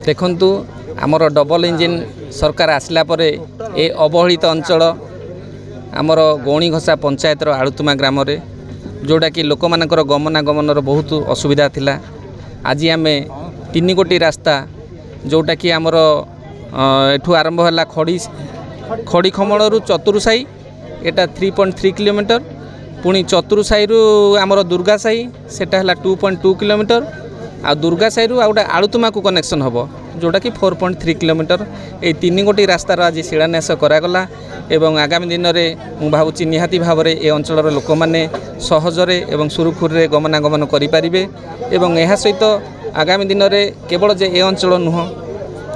देखंतु आमर double engine सरकार आसला परे ए अवहेलित अंचल आमर गौणीघसा पंचायतर आलुतुमा ग्राम रे जोटा कि लोक मानकर गमनागमनर बहुत असुविधा थिला। आज आम 3 गोटी रास्ता जोटा कि आमर एठू आरंभ है खड़ी खमड़ू चतुर्साई एटा 3.3 किलोमीटर पुणी चतुर्साई आमर दुर्गा साई सेटा है 2.2 किलोमीटर आ दुर्गा साई आ गोटे आलुतुमा को कनेक्शन हम जोटा कि 4.3 किलोमीटर ये 3 गोटी रास्तार आज शिलान्यास करागला एवं आगामी दिन में मु भावुची निहाती भाव में ये अंचल लोक मैंने सहजरे एवं सुरुखुरे गमनागमन करें एवं यह सहित आगामी दिन में केवल जे ये अंचल नुह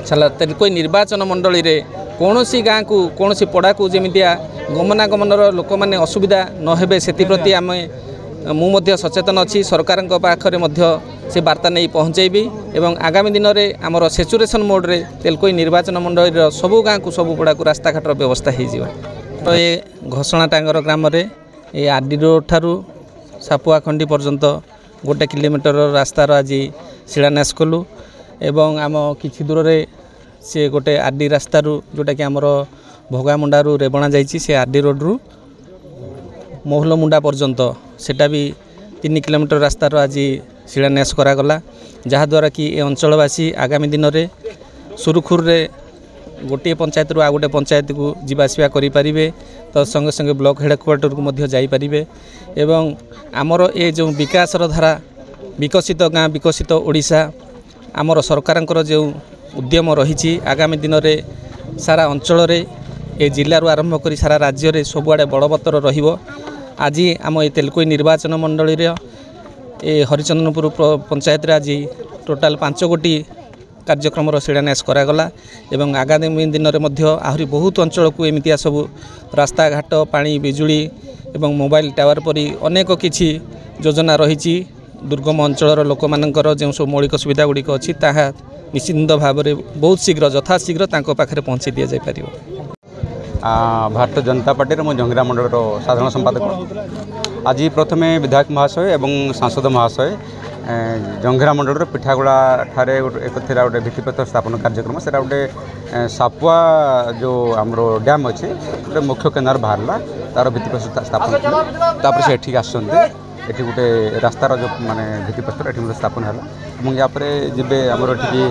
छाला कोई निर्वाचन मंडली रे कौन सी गाँ को कौन सी पड़ा को जमितिया गमनागमनर लोक मैंने असुविधा नहेबे से आम मुझे सचेतन अच्छी सरकार पाखरे से वार्ता नहीं पहुँचेबी एवं आगामी दिन में आमर सेचुरेशन मोड रे तेलकोई निर्वाचन मंडल सबू गाँ को सबू पड़ा को रास्ता घाटर व्यवस्था हो तो ये घोषणा टांगर ग्राम रे ये आरडी रोड ठारू सापुआखंडी पर्यंत 1 किलोमीटर रास्तार आज शिलान्यास कलु एवं आम किछि दूर रे से गोटे आरडी रास्तारू जोटा कि आमर भोगामुंडारू रेबणा जाइछि से आरडी रोड रु मोहलमुंडा पर्यंत सेटा भी 3 किलोमीटर रास्तार आज शिलान्यास करागला जहाँद्वारा कि ए अंचलवासी आगामी दिन में सुरुखुर रे गोटे पंचायत रू आ गोटे पंचायत को जीवासवा करें तो संगे संगे ब्लॉक हेडक्वार्टर को मध्य जाइपारे एवं आमर ए जो विकासर धारा विकसित गाँ विकसित ओडिशा आमर सरकार जो उद्यम रही आगामी दिन में सारा अंचल ए जिलू आरंभ कर सारा राज्य में सबुआड़े बलवत्तर रहिबो। आज आम ये तेलकोई निर्वाचन मंडली रे ए हरिचंदनपुर पंचायत आज टोटाल 5 गोटी कार्यक्रम शिलान्यास करागला एवं आगामी दिन में आहरी बहुत अंचल को एमतिया सब रास्ता घाट पानी बिजुली एवं मोबाइल टावर परी अनेक किछि योजना रही दुर्गम अंचल लोक मानकर जो सब मौलिक सुविधा गुड़िक अच्छी ताहा निश्चिंत भाव में बहुत शीघ्र यथाशीघ्र पाखे पहुँची दि जापर। भारतीय जनता पार्टी मो जंगीरा मंडल साधारण संपादक आज प्रथमे विधायक महाशय एवं सांसद महाशय जंगीरा मंडल पिठागुड़ा ठारे एक गोटे भित्तिप्रस्तर स्थापन कार्यक्रम से गोटे सापुआ जो आमर डैम अच्छे गोटे मुख्य केनार बाहरला तार भित्तिप्रस्तर स्थापन से एठिक आसती गोटे रास्तार जो माने भित्तिप्रस्तर ये स्थापन है यापर जब आमर ये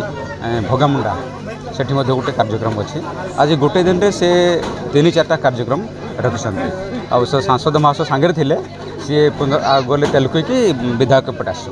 भोगामुंडा सेठी गोटे कार्यक्रम अच्छी आज गोटे दिन में से 3-4टा कार्यक्रम रखिंट आ सांसद महाशय सांगे थे सी गले तेलुकु की विधायक पटे आस।